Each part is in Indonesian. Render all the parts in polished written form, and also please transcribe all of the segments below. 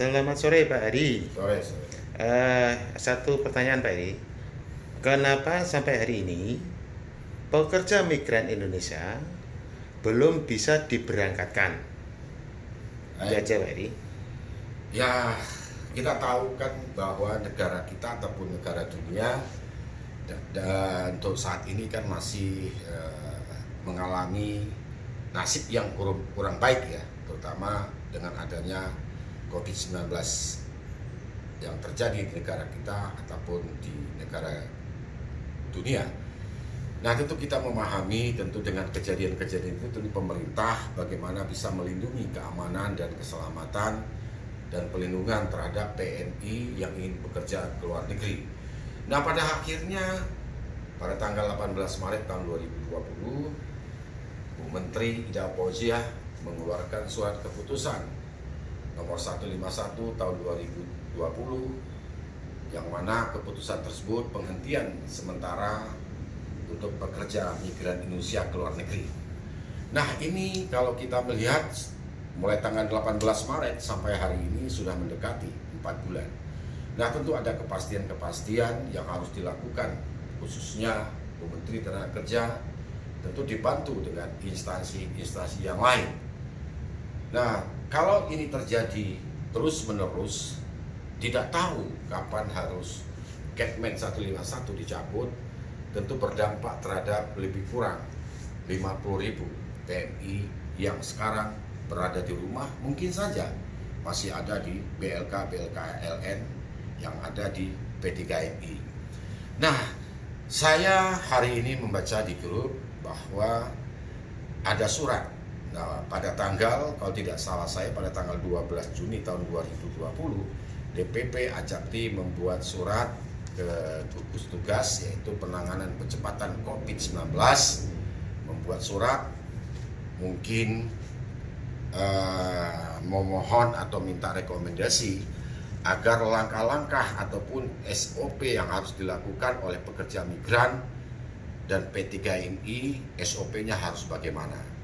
Selamat sore Pak Hadi. Sore, sore. Satu pertanyaan Pak Hadi. Kenapa sampai hari ini pekerja migran Indonesia belum bisa diberangkatkan? Itu aja Pak Hadi. Ya, kita tahu kan bahwa negara kita ataupun negara dunia dan untuk saat ini kan masih mengalami nasib yang kurang baik ya, terutama dengan adanya COVID-19 yang terjadi di negara kita ataupun di negara dunia. Nah, tentu kita memahami tentu dengan kejadian-kejadian itu tentu pemerintah bagaimana bisa melindungi keamanan dan keselamatan dan pelindungan terhadap PNI yang ingin bekerja ke luar negeri. Nah, pada akhirnya pada tanggal 18 Maret tahun 2020 Bu Menteri Ida Fauziah mengeluarkan surat keputusan nomor 151 tahun 2020 yang mana keputusan tersebut penghentian sementara untuk pekerja migran Indonesia ke luar negeri. Nah, ini kalau kita melihat mulai tanggal 18 Maret sampai hari ini sudah mendekati 4 bulan. Nah, tentu ada kepastian-kepastian yang harus dilakukan, khususnya Bu Menteri Tenaga Kerja tentu dibantu dengan instansi-instansi yang lain. Nah, kalau ini terjadi terus-menerus, tidak tahu kapan harus Kepmen 151 dicabut, tentu berdampak terhadap lebih kurang 50.000 TNI yang sekarang berada di rumah, mungkin saja masih ada di BLK-BLKLN yang ada di P3MI. Nah, saya hari ini membaca di grup bahwa ada surat. Nah, pada tanggal, kalau tidak salah saya, pada tanggal 12 Juni tahun 2020, DPP Ajapti membuat surat ke gugus tugas yaitu penanganan percepatan COVID-19, membuat surat mungkin memohon atau minta rekomendasi agar langkah-langkah ataupun SOP yang harus dilakukan oleh pekerja migran dan P3MI, SOP-nya harus bagaimana.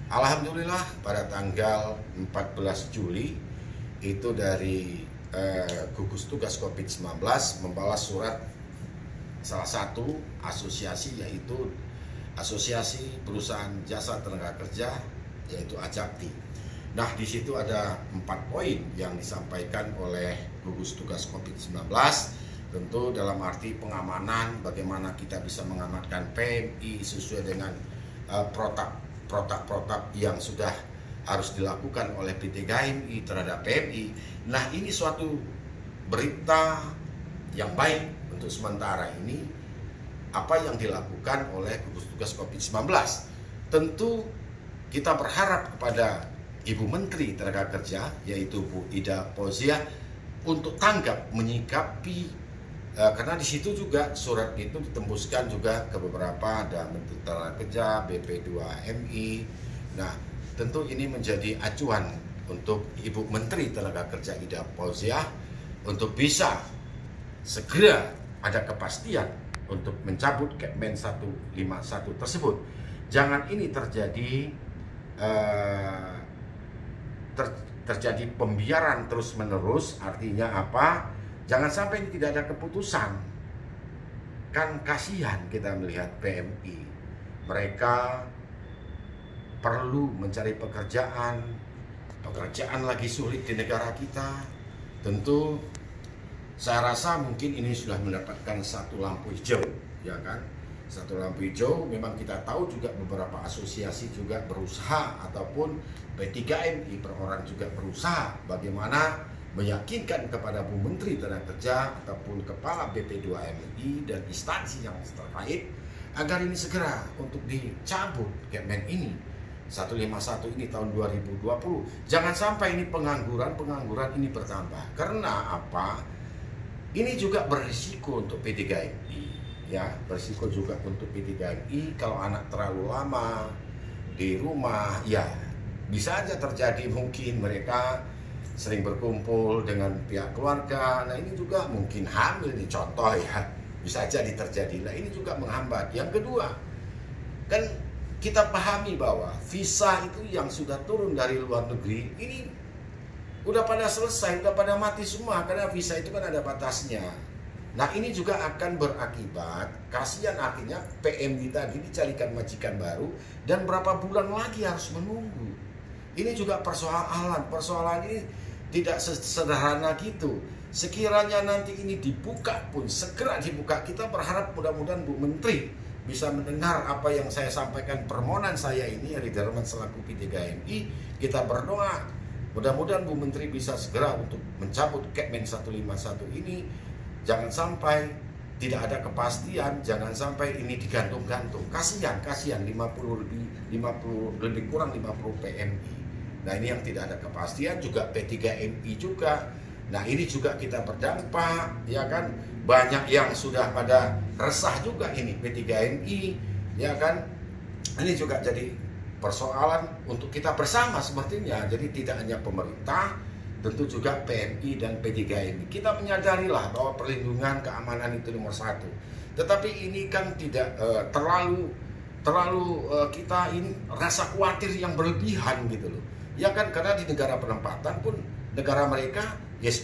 Alhamdulillah pada tanggal 14 Juli itu dari gugus tugas COVID-19 membalas surat salah satu asosiasi yaitu Asosiasi Perusahaan Jasa Tenaga Kerja yaitu Ajapti. Nah, di situ ada 4 poin yang disampaikan oleh gugus tugas COVID-19, tentu dalam arti pengamanan, bagaimana kita bisa mengamankan PMI sesuai dengan protap yang sudah harus dilakukan oleh P3MI terhadap PMI. Nah, ini suatu berita yang baik untuk sementara ini apa yang dilakukan oleh gugus tugas COVID-19. Tentu kita berharap kepada Ibu Menteri Tenaga Kerja yaitu Bu Ida Fauziah untuk tanggap menyikapi karena di situ juga surat itu ditembuskan juga ke beberapa, ada Menteri Tenaga Kerja, BP2MI. Nah, tentu ini menjadi acuan untuk Ibu Menteri Tenaga Kerja Ida Fauziah untuk bisa segera ada kepastian untuk mencabut Kepmen 151 tersebut. Jangan ini terjadi terjadi pembiaran terus-menerus, artinya apa? Jangan sampai ini tidak ada keputusan. Kan kasihan kita melihat PMI. Mereka perlu mencari pekerjaan lagi sulit di negara kita. Tentu saya rasa mungkin ini sudah mendapatkan satu lampu hijau, ya kan? Satu lampu hijau. Memang kita tahu juga beberapa asosiasi juga berusaha ataupun P3MI per orang juga berusaha bagaimana meyakinkan kepada Bu Menteri Tenaga Kerja ataupun Kepala BP2MI dan instansi yang terkait agar ini segera untuk dicabut Kepmen ini 151 ini tahun 2020. Jangan sampai ini pengangguran ini bertambah. Karena apa? Ini juga berisiko untuk P3MI, ya, berisiko juga untuk P3MI kalau anak terlalu lama di rumah, ya bisa aja terjadi mungkin mereka sering berkumpul dengan pihak keluarga. Nah, ini juga mungkin hamil, ini contoh ya, bisa jadi terjadi. Nah, ini juga menghambat. Yang kedua, kan kita pahami bahwa visa itu yang sudah turun dari luar negeri ini udah pada selesai, udah pada mati semua, karena visa itu kan ada batasnya. Nah ini juga akan berakibat, kasihan artinya PMI tadi dicarikan majikan baru, dan berapa bulan lagi harus menunggu. Ini juga persoalan ini tidak sederhana gitu. Sekiranya nanti ini dibuka pun, segera dibuka, kita berharap mudah-mudahan Bu Menteri bisa mendengar apa yang saya sampaikan, permohonan saya ini, Heri Darman selaku P3MI, kita berdoa. Mudah-mudahan Bu Menteri bisa segera untuk mencabut Kepmen 151 ini. Jangan sampai tidak ada kepastian, jangan sampai ini digantung-gantung. Kasihan 50 lebih kurang 50 PMI. Nah ini yang tidak ada kepastian, juga P3MI juga. Nah ini juga kita berdampak, ya kan? Banyak yang sudah pada resah juga ini P3MI, ya kan? Ini juga jadi persoalan untuk kita bersama sepertinya. Jadi tidak hanya pemerintah, tentu juga PMI dan P3MI. Kita menyadarilah bahwa perlindungan keamanan itu nomor satu. Tetapi ini kan tidak terlalu kita ini rasa khawatir yang berlebihan gitu loh. Ya kan, karena di negara penempatan pun negara mereka yes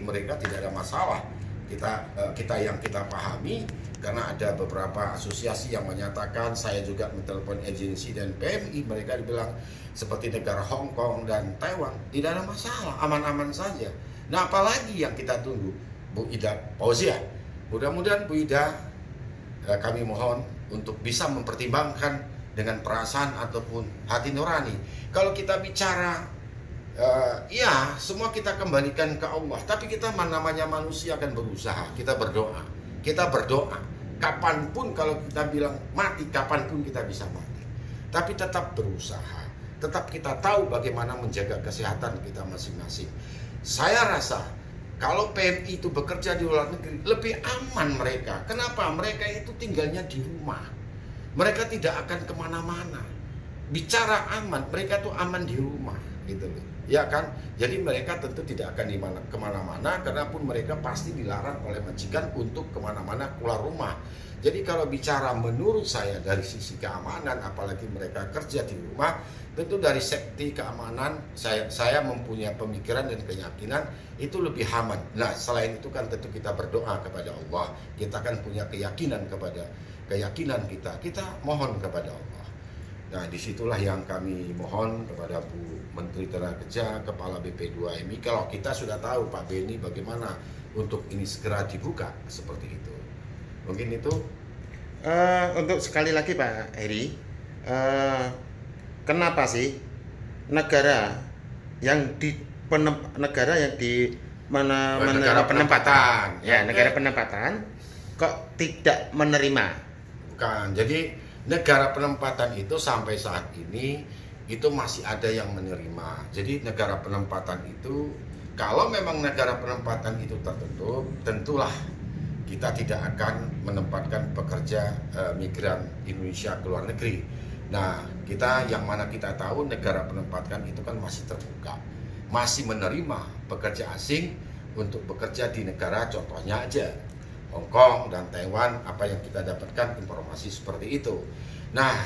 mereka tidak ada masalah. Kita yang kita pahami, karena ada beberapa asosiasi yang menyatakan, saya juga menelpon agensi dan PMI, mereka dibilang seperti negara Hong Kong dan Taiwan tidak ada masalah, aman-aman saja. Nah apalagi yang kita tunggu, Bu Ida Fauzia. Mudah-mudahan Bu Ida, kami mohon untuk bisa mempertimbangkan dengan perasaan ataupun hati nurani. Kalau kita bicara ya semua kita kembalikan ke Allah, tapi kita namanya manusia akan berusaha, kita berdoa. Kapanpun kalau kita bilang mati, kapanpun kita bisa mati, tapi tetap berusaha, tetap kita tahu bagaimana menjaga kesehatan kita masing-masing. Saya rasa kalau PMI itu bekerja di luar negeri lebih aman mereka. Kenapa? Mereka itu tinggalnya di rumah, mereka tidak akan kemana-mana. Bicara aman, mereka tuh aman di rumah gitu loh, ya kan? Jadi mereka tentu tidak akan kemana-mana, karena pun mereka pasti dilarang oleh majikan untuk kemana-mana keluar rumah. Jadi kalau bicara menurut saya dari sisi keamanan, apalagi mereka kerja di rumah, tentu dari safety keamanan saya mempunyai pemikiran dan keyakinan itu lebih aman. Nah selain itu kan tentu kita berdoa kepada Allah, kita kan punya keyakinan kita mohon kepada Allah. Nah disitulah yang kami mohon kepada Bu Menteri Tenaga, Kepala BP2MI, kalau kita sudah tahu Pak Beni bagaimana untuk ini segera dibuka seperti itu. Mungkin itu. Untuk sekali lagi Pak Heri, kenapa sih negara yang di negara penempatan, ya negara penempatan kok tidak menerima? Bukan, jadi negara penempatan itu sampai saat ini itu masih ada yang menerima. Jadi negara penempatan itu, kalau memang negara penempatan itu tertutup, tentulah kita tidak akan menempatkan pekerja migran Indonesia ke luar negeri. Nah, kita yang mana kita tahu negara penempatan itu kan masih terbuka, masih menerima pekerja asing untuk bekerja di negara, contohnya aja Hong Kong dan Taiwan, apa yang kita dapatkan informasi seperti itu. Nah,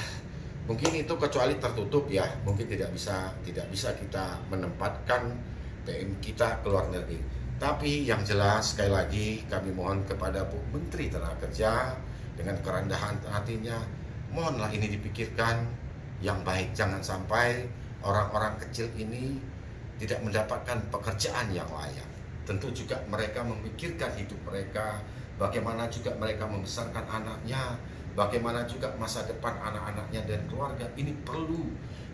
mungkin itu kecuali tertutup ya, mungkin tidak bisa kita menempatkan PM kita ke luar negeri. Tapi yang jelas sekali lagi kami mohon kepada Bu Menteri Tenaga Kerja dengan kerendahan hatinya, mohonlah ini dipikirkan yang baik, jangan sampai orang-orang kecil ini tidak mendapatkan pekerjaan yang layak. Tentu juga mereka memikirkan hidup mereka, bagaimana juga mereka membesarkan anaknya, bagaimana juga masa depan anak-anaknya dan keluarga. Ini perlu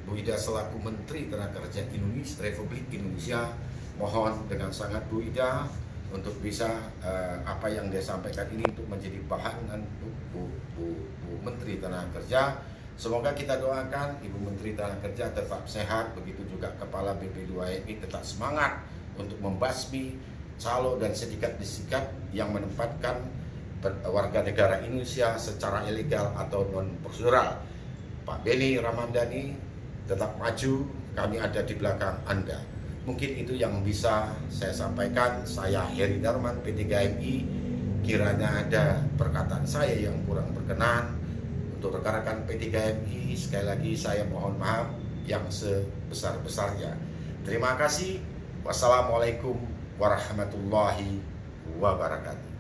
Bu Ida selaku Menteri Tenaga Kerja Indonesia, Republik Indonesia, mohon dengan sangat Bu Ida untuk bisa apa yang dia sampaikan ini untuk menjadi bahan untuk Bu Menteri Tenaga Kerja. Semoga kita doakan Ibu Menteri Tenaga Kerja tetap sehat, begitu juga Kepala BP2MI tetap semangat untuk membasmi calo dan sindikat-sindikat yang menempatkan warga negara Indonesia secara ilegal atau non prosedural. Pak Beni Ramadhani tetap maju, kami ada di belakang Anda. Mungkin itu yang bisa saya sampaikan. Saya Heri Darman, P3MI. Kiranya ada perkataan saya yang kurang berkenan, untuk rekan-rekan P3MI, sekali lagi saya mohon maaf yang sebesar-besarnya. Terima kasih. Wassalamualaikum warahmatullahi wabarakatuh.